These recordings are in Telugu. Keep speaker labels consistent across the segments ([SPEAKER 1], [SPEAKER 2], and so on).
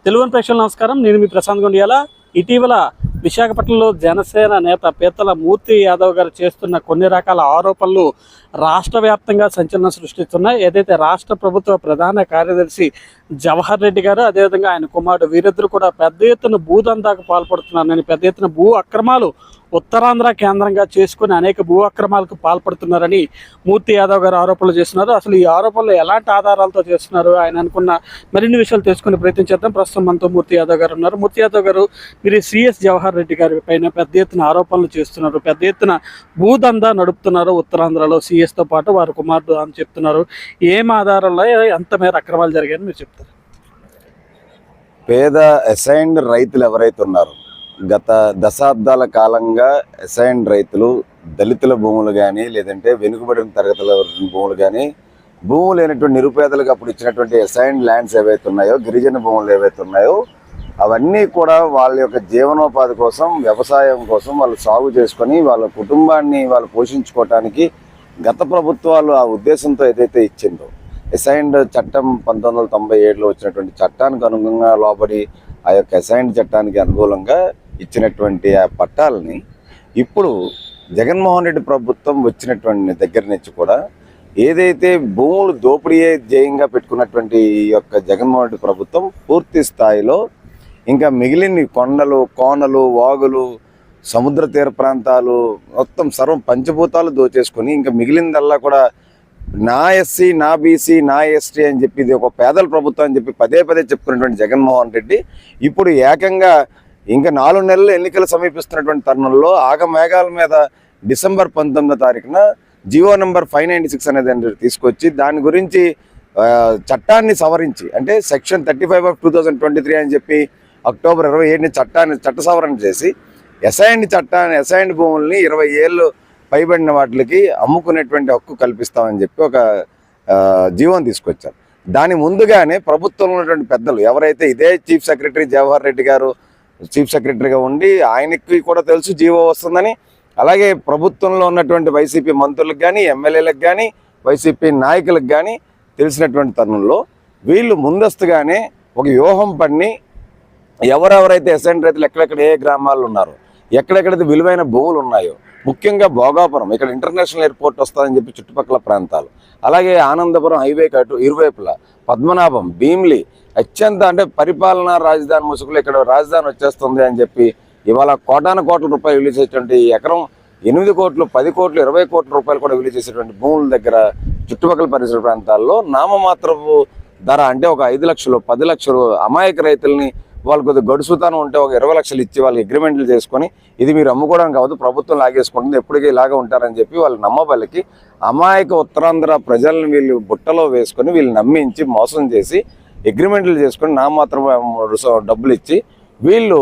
[SPEAKER 1] తెలుగు ప్రేక్షకులకు నమస్కారం. నేను మీ ప్రశాంత్ గుండియాల. ఇటీవల విశాఖపట్నంలో జనసేన నేత పీతల మూర్తి యాదవ్ గారు చేస్తున్న కొన్ని రకాల ఆరోపణలు రాష్ట్ర వ్యాప్తంగా సంచలనం సృష్టిస్తున్నాయి. ఏదైతే రాష్ట్ర ప్రభుత్వ ప్రధాన కార్యదర్శి జవహర్ రెడ్డి గారు, అదేవిధంగా ఆయన కుమారుడు వీరిద్దరు కూడా పెద్ద ఎత్తున భూదందాకు పాల్పడుతున్నారని, పెద్ద ఎత్తున భూ అక్రమాలు ఉత్తరాంధ్ర కేంద్రంగా చేసుకుని అనేక భూ అక్రమాలకు పాల్పడుతున్నారని మూర్తి యాదవ్ గారు ఆరోపణలు చేస్తున్నారు. అసలు ఈ ఆరోపణలు ఎలాంటి ఆధారాలతో చేస్తున్నారు, ఆయన అనుకున్న మరిన్ని విషయాలు తెలుసుకుని ప్రయత్నించేద్దాం. ప్రస్తుతం మనతో మూర్తి యాదవ్ గారు ఉన్నారు. మూర్తి యాదవ్ గారు, మీరు సిఎస్ జవహర్ రెడ్డి గారి పైన పెద్ద ఎత్తున ఆరోపణలు చేస్తున్నారు, పెద్ద ఎత్తున భూదందా నడుపుతున్నారు ఉత్తరాంధ్రలో సిఎస్తో పాటు వారి కుమారుడు అని చెప్తున్నారు. ఏం ఆధారంలో ఎంత మేర అక్రమాలు జరిగాయని మీరు చెప్తారు?
[SPEAKER 2] పేద అసైన్డ్ రైతులు ఎవరైతే ఉన్నారో, గత దశాబ్దాల కాలంగా అసైన్డ్ రైతులు దళితుల భూములు కానీ, లేదంటే వెనుకబడిన తరగతుల భూములు కానీ, భూములు లేనటువంటి నిరుపేదలకు అప్పుడు ఇచ్చినటువంటి అసైన్డ్ ల్యాండ్స్ ఏవైతే ఉన్నాయో, గిరిజన భూములు ఏవైతే ఉన్నాయో, అవన్నీ కూడా వాళ్ళ యొక్క జీవనోపాధి కోసం, వ్యవసాయం కోసం వాళ్ళు సాగు చేసుకొని వాళ్ళ కుటుంబాన్ని వాళ్ళు పోషించుకోవటానికి గత ప్రభుత్వాలు ఆ ఉద్దేశంతో ఏదైతే ఇచ్చిందో, అసైన్డ్ చట్టం 1997లో వచ్చినటువంటి చట్టానికి అనుగుణంగా లోబడి ఆ యొక్క అసైన్డ్ చట్టానికి అనుకూలంగా ఇచ్చినటువంటి ఆ పట్టాలని ఇప్పుడు జగన్మోహన్ రెడ్డి ప్రభుత్వం వచ్చినటువంటి దగ్గర నుంచి కూడా ఏదైతే భూములు దోపిడీయే ధ్యేయంగా పెట్టుకున్నటువంటి ఈ యొక్క జగన్మోహన్ రెడ్డి ప్రభుత్వం పూర్తి స్థాయిలో ఇంకా మిగిలిన కొండలు, కోనలు, వాగులు, సముద్ర తీర ప్రాంతాలు మొత్తం సర్వం పంచభూతాలు దోచేసుకొని ఇంకా మిగిలిందల్లా కూడా నా ఎస్సీ, నా బీసీ, నా ఎస్టీ అని చెప్పి ఇది ఒక పేదల ప్రభుత్వం అని చెప్పి పదే పదే చెప్పుకున్నటువంటి జగన్మోహన్ రెడ్డి ఇప్పుడు ఏకంగా ఇంకా 4 నెలలు ఎన్నికలు సమీపిస్తున్నటువంటి తరుణంలో ఆగమేఘాల మీద డిసెంబర్ 19వ తారీఖున జియో నెంబర్ 596 అనేది తీసుకొచ్చి దాని గురించి చట్టాన్ని సవరించి, అంటే సెక్షన్ 35/2023 అని చెప్పి అక్టోబర్ 27ని చట్ట సవరణ చేసి అసైన్డ్ భూముల్ని 20 ఏళ్ళు పైబడిన వాటికి అమ్ముకునేటువంటి హక్కు కల్పిస్తామని చెప్పి ఒక జీవోని తీసుకొచ్చారు. దాని ముందుగానే ప్రభుత్వంలో ఉన్నటువంటి పెద్దలు ఎవరైతే ఇదే చీఫ్ సెక్రటరీ జవహర్ రెడ్డి గారు చీఫ్ సెక్రటరీగా ఉండి ఆయనకి కూడా తెలుసు జీవో వస్తుందని, అలాగే ప్రభుత్వంలో ఉన్నటువంటి వైసీపీ మంత్రులకు కానీ, ఎమ్మెల్యేలకు కానీ, వైసీపీ నాయకులకు కానీ తెలిసినటువంటి తరుణంలో వీళ్ళు ముందస్తుగానే ఒక వ్యూహం పన్ని ఎవరెవరైతే అసైన్డ్ రైతులు ఎక్కడెక్కడ ఏ గ్రామాల్లో ఉన్నారో, ఎక్కడెక్కడైతే విలువైన భూములు ఉన్నాయో, ముఖ్యంగా భోగాపురం ఇక్కడ ఇంటర్నేషనల్ ఎయిర్పోర్ట్ వస్తుందని చెప్పి చుట్టుపక్కల ప్రాంతాలు, అలాగే ఆనందపురం హైవేకి అటు ఇరువైపులా, పద్మనాభం, భీమిలి, అత్యంత అంటే పరిపాలనా రాజధాని ముసుగులు ఇక్కడ రాజధాని వచ్చేస్తుంది అని చెప్పి ఇవాళ కోటాను కోట్ల రూపాయలు విలువ చేసేటువంటి ఎకరం 8 కోట్లు, 10 కోట్లు, 20 కోట్ల రూపాయలు కూడా విలువ చేసేటువంటి భూముల దగ్గర చుట్టుపక్కల పరిసర ప్రాంతాల్లో నామమాత్రపు ధర అంటే ఒక 5 లక్షలు, 10 లక్షలు అమాయక రైతుల్ని వాళ్ళు కొద్దిగా గడుసుతాను ఉంటే ఒక 20 లక్షలు ఇచ్చి వాళ్ళు అగ్రిమెంట్లు చేసుకొని ఇది మీరు అమ్ముకోవడానికి కావద్దు, ప్రభుత్వం లాగేసుకుంటుంది, ఎప్పటికీ ఇలాగా ఉంటారని చెప్పి వాళ్ళు నమ్మబలికి అమాయక ఉత్తరాంధ్ర ప్రజలను వీళ్ళు బుట్టలో వేసుకొని వీళ్ళు నమ్మించి మోసం చేసి అగ్రిమెంట్లు చేసుకొని నామాత్రం డబ్బులు ఇచ్చి వీళ్ళు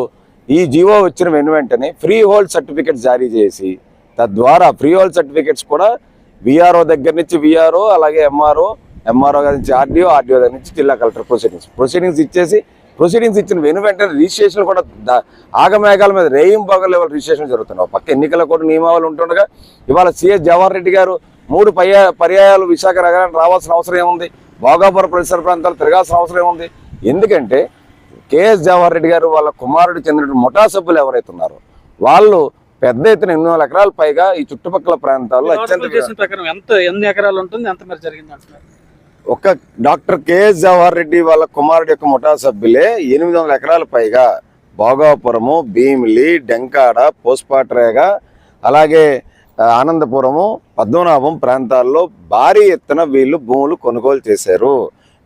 [SPEAKER 2] ఈ జీవో వచ్చిన వెంటనే ఫ్రీ హోల్డ్ సర్టిఫికెట్స్ జారీ చేసి తద్వారా ఫ్రీ హోల్డ్ సర్టిఫికెట్స్ కూడా విఆర్ఓ దగ్గర నుంచి విఆర్ఓ, అలాగే ఎంఆర్ఓ దగ్గర నుంచి ఆర్డీఓ దగ్గర నుంచి జిల్లా కలెక్టర్ ప్రొసీడింగ్స్ ఇచ్చిన వెంటనే రిజిస్ట్రేషన్ కూడా ఆగమేఘాల మీద రేయింబాగల లెవెల్ రిజిస్ట్రేషన్ జరుగుతున్నాయి. పక్క ఎన్నికల కూడా నియమావళి ఉంటుండగా ఇవాళ సిఎస్ జవహర్ రెడ్డి గారు 3 పర్యాయాలు విశాఖ నగరానికి రావాల్సిన అవసరం ఏముంది, భోగాపురం పరిసర ప్రాంతాలు తిరగాల్సిన అవసరం ఏముంది? ఎందుకంటే కేఎస్ జవహర్ రెడ్డి గారు వాళ్ళ కుమారుడు చెందిన ముఠా సభ్యులు ఎవరైతే ఉన్నారో వాళ్ళు పెద్ద ఎత్తున 800 ఎకరాల పైగా ఈ చుట్టుపక్కల ప్రాంతాల్లో
[SPEAKER 1] ఎన్ని ఎకరాలు ఉంటుంది, ఎంత మేర జరిగింది అంటున్నారు?
[SPEAKER 2] ఒక డాక్టర్ కేఎస్ జవహర్ రెడ్డి వాళ్ళ కుమారుడు యొక్క ముఠా సభ్యులే 800 ఎకరాల పైగా భోగాపురము, భీమిలి, డెంకాడ, పోస్పాట్రేగ, అలాగే ఆనందపురము, పద్మనాభం ప్రాంతాల్లో భారీ ఎత్తున వీళ్ళు భూములు కొనుగోలు చేశారు.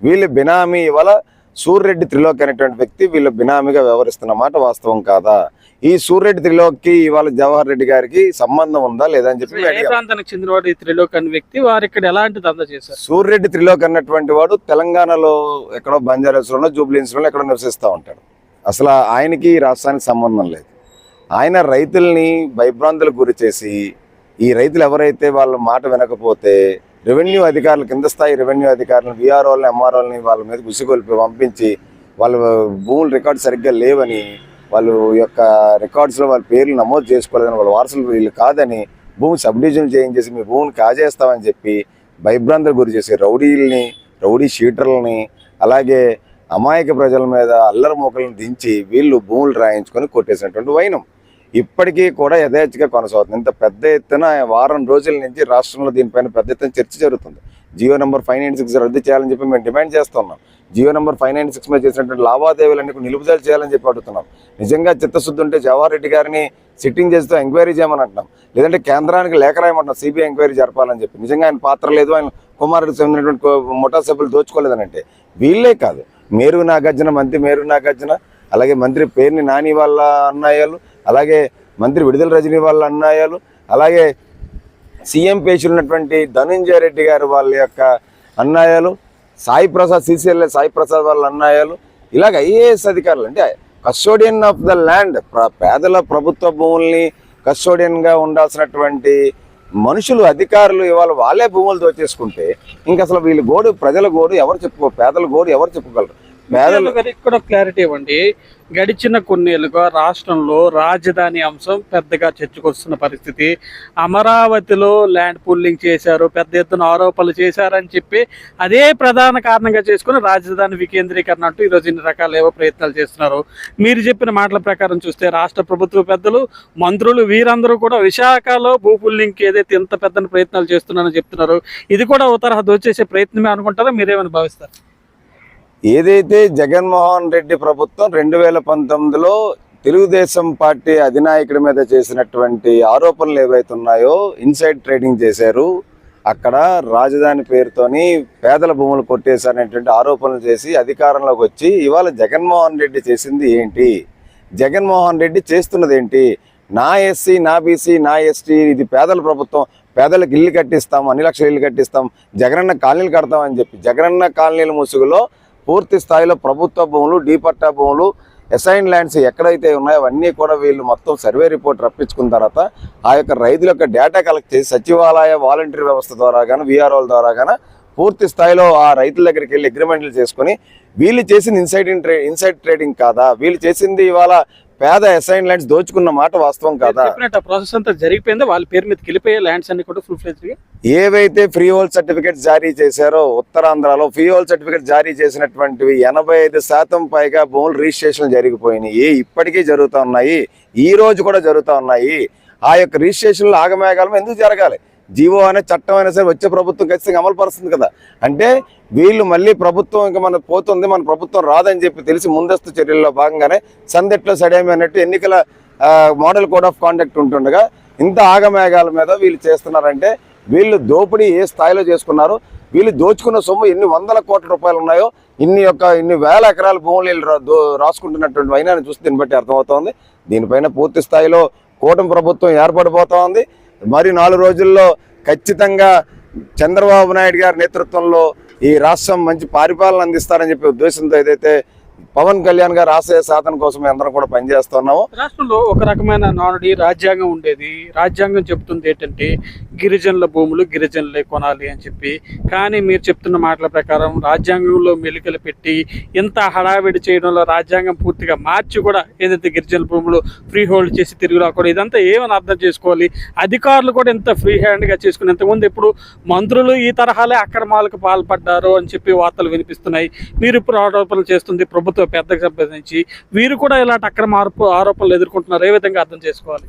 [SPEAKER 2] వీళ్ళు బినామీ ఇవాళ సూర్రెడ్డి త్రిలోక్ అనేటువంటి వ్యక్తి వీళ్ళు బినామీగా వ్యవహరిస్తున్న మాట వాస్తవం కాదా? ఈ సూర్రెడ్డి త్రిలోక్కి ఇవాళ జవహర్ రెడ్డి గారికి సంబంధం ఉందా లేదా అని చెప్పి
[SPEAKER 1] ప్రాంతానికి చెందినవాడు ఈ త్రిలోక్ అనే వ్యక్తి, వారు ఇక్కడ ఎలాంటి దందా చేశారు?
[SPEAKER 2] సూర్రెడ్డి త్రిలోక్ అన్నటువంటి వాడు తెలంగాణలో ఎక్కడో బంజారాస్లోనో జూబ్లీహిల్స్లోనో ఎక్కడో నివసిస్తూ ఉంటాడు. అసలు ఆయనకి రాష్ట్రానికి సంబంధం లేదు. ఆయన రైతుల్ని భయభ్రాంతులకు గురి చేసి ఈ రైతులు ఎవరైతే వాళ్ళ మాట వినకపోతే రెవెన్యూ అధికారులు, కింద స్థాయి రెవెన్యూ అధికారులను, విఆర్ఓల్ని, ఎంఆర్ఓల్ని వాళ్ళ మీద గుసిగొల్పి పంపించి వాళ్ళ భూములు రికార్డు సరిగ్గా లేవని, వాళ్ళు యొక్క రికార్డ్స్లో వాళ్ళ పేర్లు నమోదు చేసుకోలేదని, వాళ్ళ వారసులు వీళ్ళు కాదని భూమి సబ్ డివిజన్ చేయించేసి మీ భూమిని కాజేస్తామని చెప్పి భయభ్రాంతులకు గురి చేసి రౌడీ షీటర్లని, అలాగే అమాయక ప్రజల మీద అల్లరి మూకలను దించి వీళ్ళు భూములు రాయించుకొని కొట్టేసినటువంటి వైనం ఇప్పటికీ కూడా యథేచ్ఛగా కొనసాగుతుంది. ఇంత పెద్ద ఎత్తున వారం రోజుల నుంచి రాష్ట్రంలో దీనిపైన పెద్ద ఎత్తున చర్చ జరుగుతుంది. జియో నెంబర్ 596 రద్దు చేయాలని చెప్పి మేము డిమాండ్ చేస్తున్నాం. జియో నెంబర్ 596 మీద చేసినటువంటి లావాదేవీలన్నీ నిలుపుదల చేయాలని చెప్పి అడుగుతున్నాం. నిజంగా చిత్తశుద్ధి ఉంటే జవహర్ రెడ్డి గారిని సిట్టింగ్ చేస్తూ ఎంక్వైరీ చేయమని అంటున్నాం. లేదంటే కేంద్రానికి లేఖ రాయమంటున్నాం సిబిఐ ఎంక్వైరీ జరపాలని చెప్పి. నిజంగా ఆయన పాత్ర లేదు, ఆయన కుమారుడికి చెందినటువంటి ముఠా సభ్యులు దోచుకోలేదని అంటే వీళ్ళే కాదు, మేరు నాగార్జున, మంత్రి మేరు నాగార్జున, అలాగే మంత్రి పేర్ని నాని వాళ్ళ అన్నయ్యలు, అలాగే మంత్రి విడుదల రజనీ వాళ్ళ అన్నయ్యలు, అలాగే సీఎం పేషులు ఉన్నటువంటి ధనంజయ రెడ్డి గారు వాళ్ళ యొక్క అన్నయ్యలు, సాయి ప్రసాద్ సిసిఎల్ఏ సాయి ప్రసాద్ వాళ్ళ అన్నయ్యలు, ఇలాగ ఐఏఎస్ అధికారులు అంటే కస్టోడియన్ ఆఫ్ ద ల్యాండ్, పేదల ప్రభుత్వ భూముల్ని కస్టోడియన్గా ఉండాల్సినటువంటి మనుషులు అధికారులు ఇవాళ వాళ్ళే భూములు దోచేసుకుంటే ఇంక అసలు వీళ్ళు గోడు, ప్రజల గోడు ఎవరు పేదల గోడు ఎవరు చెప్పుకోగలరు? పేదలు
[SPEAKER 1] ఇక్కడ క్లారిటీ ఇవ్వండి. గడిచిన కొన్నేళ్లుగా రాష్ట్రంలో రాజధాని అంశం పెద్దగా చర్చకొస్తున్న పరిస్థితి. అమరావతిలో ల్యాండ్ పూలింగ్ చేశారు, పెద్ద ఎత్తున ఆరోపణలు చేశారని చెప్పి అదే ప్రధాన కారణంగా చేసుకుని రాజధాని వికేంద్రీకరణ అంటూ ఈరోజు ఇన్ని రకాల ఏవో ప్రయత్నాలు చేస్తున్నారు. మీరు చెప్పిన మాటల ప్రకారం చూస్తే రాష్ట్ర ప్రభుత్వ పెద్దలు, మంత్రులు వీరందరూ కూడా విశాఖలో భూ పూలింగ్కి ఏదైతే ఇంత పెద్ద ప్రయత్నాలు చేస్తున్నారని చెప్తున్నారు, ఇది కూడా ఓ తరహా దోచేసే ప్రయత్నమే అనుకుంటారా? మీరేమని భావిస్తారు?
[SPEAKER 2] ఏదైతే జగన్మోహన్ రెడ్డి ప్రభుత్వం 2019లో తెలుగుదేశం పార్టీ అధినాయకుడి మీద చేసినటువంటి ఆరోపణలు ఏవైతే ఉన్నాయో, ఇన్సైడ్ ట్రేడింగ్ చేశారు, అక్కడ రాజధాని పేరుతోని పేదల భూములు కొట్టేశారనేటువంటి ఆరోపణలు చేసి అధికారంలోకి వచ్చి ఇవాళ జగన్మోహన్ రెడ్డి చేసింది ఏంటి, జగన్మోహన్ రెడ్డి చేస్తున్నది ఏంటి? నా ఎస్సీ, నా బీసీ, నా ఎస్టీ, ఇది పేదల ప్రభుత్వం, పేదలకు ఇల్లు కట్టిస్తాం, 2 లక్షల ఇల్లు కట్టిస్తాం, జగనన్న కాలనీలు కడతామని చెప్పి జగనన్న కాలనీల ముసుగులో పూర్తి స్థాయిలో ప్రభుత్వ భూములు, డీపట్టా భూములు, అసైన్ ల్యాండ్స్ ఎక్కడైతే ఉన్నాయో అవన్నీ కూడా వీళ్ళు మొత్తం సర్వే రిపోర్ట్ రప్పించుకున్న తర్వాత ఆ యొక్క రైతుల యొక్క డేటా కలెక్ట్ చేసి సచివాలయ వాలంటీర్ వ్యవస్థ ద్వారా కానీ వీఆర్ఓల ద్వారా కానీ పూర్తి స్థాయిలో ఆ రైతుల దగ్గరికి వెళ్ళి అగ్రిమెంట్లు చేసుకుని వీళ్ళు చేసింది ఇన్సైడ్ ట్రేడింగ్ కాదా? వీళ్ళు చేసింది ఇవాళ పేద అసైన్ ల్యాండ్స్ దోచుకున్న మాట వాస్తవం కాదా?
[SPEAKER 1] ప్రాసెస్ అంతా జరిగిపోయింది, వాళ్ళ పేరు మీద వెళ్ళిపోయే ల్యాండ్స్ అన్ని కూడా ఫుల్ ఫ్లెడ్జ్గా
[SPEAKER 2] ఏవైతే ఫ్రీ హోల్డ్ సర్టిఫికేట్స్ జారీ చేశారో ఉత్తరాంధ్రలో ఫ్రీ హోల్డ్ సర్టిఫికేట్ జారీ చేసినటువంటివి 85% పైగా భూములు రిజిస్ట్రేషన్ జరిగిపోయినాయి, ఇప్పటికీ జరుగుతూ ఉన్నాయి, ఈ రోజు కూడా జరుగుతూ ఉన్నాయి. ఆ యొక్క రిజిస్ట్రేషన్లు ఆగమేఘాలం ఎందుకు జరగాలి? జీవో అనే చట్టం అయినా సరే వచ్చే ప్రభుత్వం ఖచ్చితంగా అమలు పరుస్తుంది కదా. అంటే వీళ్ళు మళ్ళీ ప్రభుత్వం ఇంకా మన పోతుంది, మన ప్రభుత్వం రాదని చెప్పి తెలిసి ముందస్తు చర్యల్లో భాగంగానే సందెట్లో సడేమి అన్నట్టు ఎన్నికల మోడల్ కోడ్ ఆఫ్ కాండక్ట్ ఉంటుండగా ఇంత ఆగమేఘాల మీద వీళ్ళు చేస్తున్నారంటే వీళ్ళు దోపిడీ ఏ స్థాయిలో చేసుకున్నారు, వీళ్ళు దోచుకున్న సొమ్ము ఎన్ని వందల కోట్ల రూపాయలు ఉన్నాయో, ఇన్ని వేల ఎకరాల భూములు రాసుకుంటున్నటువంటి వైనాన్ని చూస్తే దీన్ని బట్టి అర్థమవుతోంది. దీనిపైన పూర్తి స్థాయిలో కూటమి ప్రభుత్వం ఏర్పడిపోతోంది. మరి 4 రోజుల్లో ఖచ్చితంగా చంద్రబాబు నాయుడు గారి నేతృత్వంలో ఈ రాష్ట్రం మంచి పరిపాలన అందిస్తారని చెప్పే ఉద్దేశంతో ఏదైతే పవన్ కళ్యాణ్ గారు ఆశయ సాధన కోసం అందరం కూడా పనిచేస్తున్నాము.
[SPEAKER 1] రాష్ట్రంలో ఒక రకమైన నానుడి రాజ్యాంగం ఉండేది. రాజ్యాంగం చెప్తుంది ఏంటంటే గిరిజనుల భూములు గిరిజనులే కొనాలి అని చెప్పి. కానీ మీరు చెప్తున్న మాటల ప్రకారం రాజ్యాంగంలో మెలికలు పెట్టి ఇంత హడావిడి చేయడంలో రాజ్యాంగం పూర్తిగా మార్చి కూడా ఏదైతే గిరిజనుల భూములు ఫ్రీ హోల్డ్ చేసి తిరిగి రాకూడదు, ఇదంతా ఏమని అర్థం చేసుకోవాలి? అధికారులు కూడా ఎంత ఫ్రీ హ్యాండ్గా చేసుకుని, ఇంతకుముందు ఇప్పుడు మంత్రులు ఈ తరహాలే అక్రమాలకు పాల్పడ్డారు అని చెప్పి వార్తలు వినిపిస్తున్నాయి. మీరు ఇప్పుడు ఆరోపణలు చేస్తుంది ప్రభుత్వ పెద్దకు సంబంధించి, వీరు కూడా ఇలాంటి అక్రమ ఆరోపణలు ఎదుర్కొంటున్నారు, ఏ విధంగా అర్థం చేసుకోవాలి?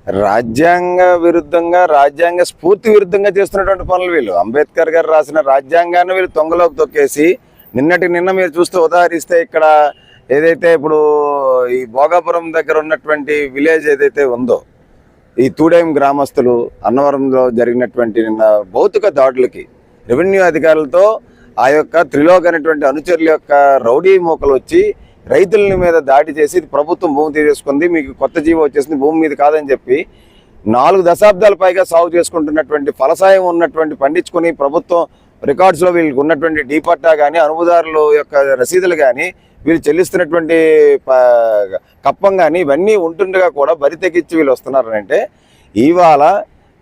[SPEAKER 2] రాజ్యాంగ విరుద్ధంగా, రాజ్యాంగ స్ఫూర్తి విరుద్ధంగా చేస్తున్నటువంటి పనులు వీళ్ళు. అంబేద్కర్ గారు రాసిన రాజ్యాంగాన్ని వీళ్ళు తొంగలోకి తొక్కేసి నిన్న మీరు చూస్తూ ఉదాహరిస్తే ఇక్కడ ఏదైతే ఇప్పుడు ఈ భోగాపురం దగ్గర ఉన్నటువంటి విలేజ్ ఏదైతే ఉందో, ఈ తూడేం గ్రామస్తులు అన్నవరంలో జరిగినటువంటి నిన్న భౌతిక దాడులకి రెవెన్యూ అధికారులతో ఆ యొక్క త్రిలోక్ అనేటువంటి అనుచరుల యొక్క రౌడీ మూకలు వచ్చి రైతుల మీద దాడి చేసి ప్రభుత్వం భూమి తీసేసుకుంది, మీకు కొత్త జీవో వచ్చేసింది, భూమి మీద కాదని చెప్పి 4 దశాబ్దాల పైగా సాగు చేసుకుంటున్నటువంటి ఫలసాయం ఉన్నటువంటి పండించుకొని ప్రభుత్వం రికార్డ్స్లో వీళ్ళకి ఉన్నటువంటి డీపట్టా కానీ అనుభవదారుల యొక్క రసీదులు కానీ వీళ్ళు చెల్లిస్తున్నటువంటి కప్పం కానీ ఇవన్నీ ఉంటుండగా కూడా బరి తెగించి వీళ్ళు వస్తున్నారంటే ఇవాళ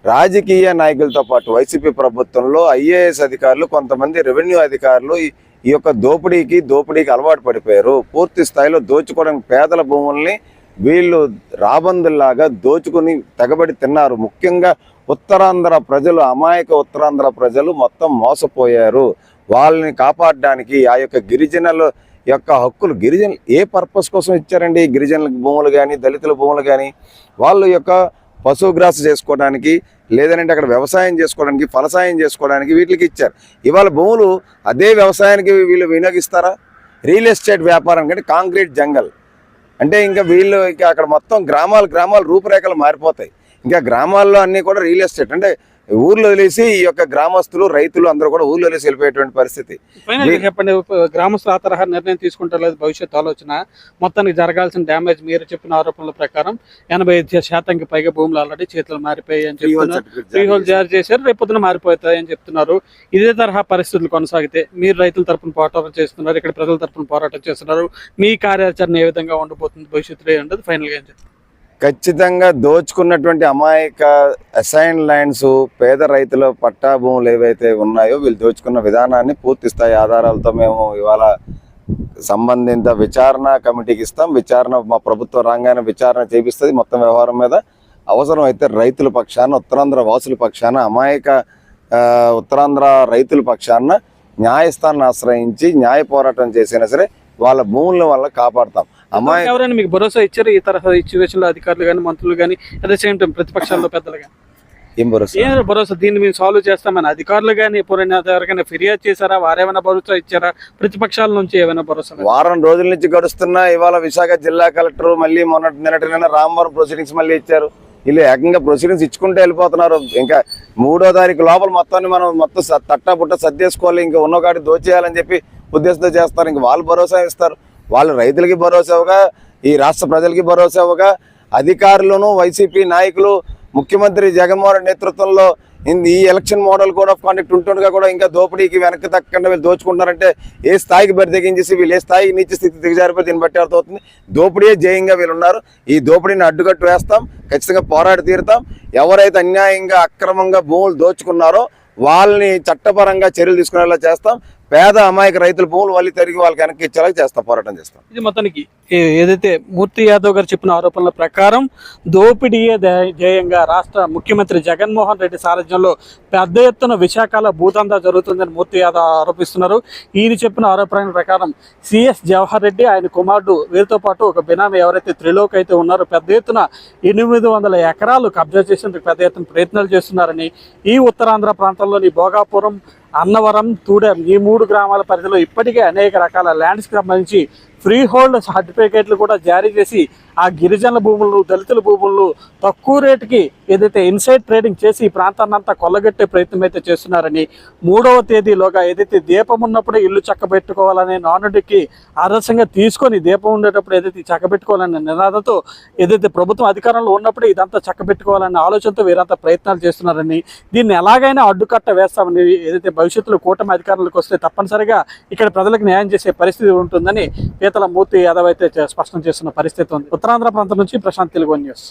[SPEAKER 2] రాజకీయ నాయకులతో పాటు వైసీపీ ప్రభుత్వంలో ఐఏఎస్ అధికారులు, కొంతమంది రెవెన్యూ అధికారులు ఈ యొక్క దోపిడీకి అలవాటు పడిపోయారు. పూర్తి స్థాయిలో దోచుకోవడానికి పేదల భూముల్ని వీళ్ళు రాబందుల్లాగా దోచుకుని తెగబడి తిన్నారు. ముఖ్యంగా ఉత్తరాంధ్ర ప్రజలు, అమాయక ఉత్తరాంధ్ర ప్రజలు మొత్తం మోసపోయారు. వాళ్ళని కాపాడడానికి ఆ యొక్క గిరిజనులు ఈ యొక్క హక్కులు గిరిజనులు ఏ పర్పస్ కోసం ఇచ్చారండి? గిరిజనుల భూములు కానీ దళితుల భూములు కానీ వాళ్ళ యొక్క పశుగ్రాస చేసుకోవడానికి, లేదంటే అక్కడ వ్యవసాయం చేసుకోవడానికి, ఫలసాయం చేసుకోవడానికి వీటికి ఇచ్చారు. ఇవాళ భూములు అదే వ్యవసాయానికి వీళ్ళు వినియోగిస్తారా? రియల్ ఎస్టేట్ వ్యాపారం కంటే కాంక్రీట్ జంగల్ అంటే ఇంకా వీళ్ళు ఇంకా అక్కడ మొత్తం గ్రామాలు రూపురేఖలు మారిపోతాయి. ఇంకా గ్రామాల్లో అన్నీ కూడా రియల్ ఎస్టేట్ అంటే ఊర్లో వదిలేసి ఈ యొక్క గ్రామస్తులు రైతులు అందరూ కూడా ఊర్లో వదిలేసి వెళ్ళిపోయేటువంటి పరిస్థితి.
[SPEAKER 1] చెప్పండి, గ్రామస్తులు ఆ తరహా నిర్ణయం తీసుకుంటారు లేదు భవిష్యత్ ఆలోచన మొత్తానికి జరగాల్సిన డ్యామేజ్ మీరు చెప్పిన ఆరోపణల ప్రకారం 85% పైగా భూములు ఆల్రెడీ చేతులు మారిపోయాయి అని చెప్తున్నారు. ఫ్రీ హోల్డ్ జారీ చేశారు, రేపొద్దున మారిపోతాయి అని చెప్తున్నారు. ఇదే తరహా పరిస్థితులు కొనసాగితే మీరు రైతుల తరపున పోరాటం చేస్తున్నారు, ఇక్కడ ప్రజల తరపున పోరాటం చేస్తున్నారు, మీ కార్యాచరణ ఏ విధంగా ఉండబోతుంది భవిష్యత్తులో ఏంటది ఫైనల్గా ఏం చెప్తారు?
[SPEAKER 2] ఖచ్చితంగా దోచుకున్నటువంటి అమాయక అసైన్ ల్యాండ్స్, పేద రైతుల పట్టా భూములు ఏవైతే ఉన్నాయో వీళ్ళు దోచుకున్న విధానాన్ని పూర్తి స్థాయి ఆధారాలతో మేము ఇవాళ సంబంధిత విచారణ కమిటీకి ఇస్తాం. మా ప్రభుత్వ రంగాన్ని విచారణ చేపిస్తుంది మొత్తం వ్యవహారం మీద. అవసరం అయితే రైతుల పక్షాన, ఉత్తరాంధ్ర వాసుల పక్షాన, అమాయక ఉత్తరాంధ్ర రైతుల పక్షాన న్యాయస్థానాన్ని ఆశ్రయించి న్యాయ పోరాటం చేసినా సరే వాళ్ళ భూముల వల్ల కాపాడతాం.
[SPEAKER 1] ఎవరైనా మీకు భరోసా ఇచ్చారు ఈ తరహా సిచ్యువేషన్ లో? అధికారులు కానీ, మంత్రులు కానీ, అదే సేమ్ టైం ప్రతిపక్షాల్లో పెద్దలు కానీ
[SPEAKER 2] ఏం
[SPEAKER 1] భరోసా దీన్ని మేము సాల్వ్ చేస్తామని అధికారులు కానీ ఎప్పుడైనా ఎవరికైనా ఫిర్యాదు చేశారా? వారేమైనా భరోసా ఇచ్చారా? ప్రతిపక్షాల నుంచి ఏమైనా భరోసా?
[SPEAKER 2] వారం రోజుల నుంచి గడుస్తున్నా ఇవాళ విశాఖ జిల్లా కలెక్టర్ మళ్ళీ నిన్నటి రామవరం ప్రొసీడింగ్స్ మళ్ళీ ఇచ్చారు. వీళ్ళు ఏకంగా ప్రొసీడింగ్స్ ఇచ్చుకుంటూ వెళ్ళిపోతున్నారు. ఇంకా 3వ తారీఖు లోపల మొత్తాన్ని మనం మొత్తం తట్టా పుట్ట సర్దేసుకోవాలి, ఇంకా ఉన్నకాడికి దోచేయాలని చెప్పి ఉద్దేశంతో చేస్తారు. ఇంక వాళ్ళు భరోసా ఇస్తారు. వాళ్ళు రైతులకి భరోసా ఇవ్వగా, ఈ రాష్ట్ర ప్రజలకి భరోసా ఇవ్వగా, అధికారులను వైసీపీ నాయకులు ముఖ్యమంత్రి జగన్మోహన్ రెడ్డి నేతృత్వంలో ఈ election model code of conduct ఉంటుండగా కూడా ఇంకా దోపిడీకి వెనక్కి తక్కకుండా వీళ్ళు దోచుకుంటున్నారంటే ఏ స్థాయికి బరితెగించేసి వీళ్ళు ఏ స్థాయికి నీచ స్థితి దిగజారిపోయి దీన్ని బట్టి అర్థమవుతుంది. దోపిడీయే జయంగా వీళ్ళు ఉన్నారు. ఈ దోపిడీని అడ్డుకట్టు వేస్తాం, ఖచ్చితంగా పోరాడి తీరుతాం. ఎవరైతే అన్యాయంగా అక్రమంగా భూములు దోచుకున్నారో వాళ్ళని చట్టపరంగా చర్యలు తీసుకునేలా చేస్తాం. పేద అమాయక రైతుల భూములు మళ్ళీ తిరిగి వాళ్ళకి వెనక్కి ఇచ్చేలా చేస్తాం, పోరాటం చేస్తాం.
[SPEAKER 1] ఇది మొత్తానికి ఏదైతే మూర్తి యాదవ్ గారు చెప్పిన ఆరోపణల ప్రకారం దోపిడీయే ధ్యేయంగా రాష్ట్ర ముఖ్యమంత్రి జగన్మోహన్ రెడ్డి సారథ్యంలో పెద్ద ఎత్తున విశాఖలో భూదందా జరుగుతుందని మూర్తి యాదవ్ ఆరోపిస్తున్నారు. ఈయన చెప్పిన ఆరోపణల ప్రకారం సిఎస్ జవహర్ రెడ్డి, ఆయన కుమారుడు వీరితో పాటు ఒక బినామీ ఎవరైతే త్రిలోక్ అయితే ఉన్నారో పెద్ద ఎత్తున 800 ఎకరాలు కబ్జా చేసేందుకు పెద్ద ఎత్తున ప్రయత్నాలు చేస్తున్నారని, ఈ ఉత్తరాంధ్ర ప్రాంతంలోని భోగాపురం, అన్నవరం, తూడెం ఈ 3 గ్రామాల పరిధిలో ఇప్పటికే అనేక రకాల ల్యాండ్స్కి సంబంధించి ఫ్రీ హోల్డ్ సర్టిఫికేట్లు కూడా జారీ చేసి ఆ గిరిజనుల భూములను, దళితుల భూములను తక్కువ రేటుకి ఏదైతే ఇన్సైడ్ ట్రేడింగ్ చేసి ఈ ప్రాంతాన్ని అంతా కొల్లగొట్టే ప్రయత్నం అయితే చేస్తున్నారని, 3వ తేదీలోగా ఏదైతే దీపం ఉన్నప్పుడే ఇల్లు చక్కబెట్టుకోవాలనే నానుడికి ఆదర్శంగా తీసుకొని దీపం ఉండేటప్పుడు ఏదైతే చక్కబెట్టుకోవాలనే నినాదంతో ఏదైతే ప్రభుత్వం అధికారంలో ఉన్నప్పుడే ఇదంతా చక్కబెట్టుకోవాలనే ఆలోచనతో వీరంతా ప్రయత్నాలు చేస్తున్నారని, దీన్ని ఎలాగైనా అడ్డుకట్ట వేస్తామని, ఏదైతే భవిష్యత్తులో కూటమి అధికారులకు వస్తే తప్పనిసరిగా ఇక్కడ ప్రజలకు న్యాయం చేసే పరిస్థితి ఉంటుందని పీతల మూర్తి యాదవ్ అయితే స్పష్టం చేస్తున్న పరిస్థితి ఉంది. ఉత్తరాంధ్ర ప్రాంతం నుంచి ప్రశాంత్, తెలుగు న్యూస్.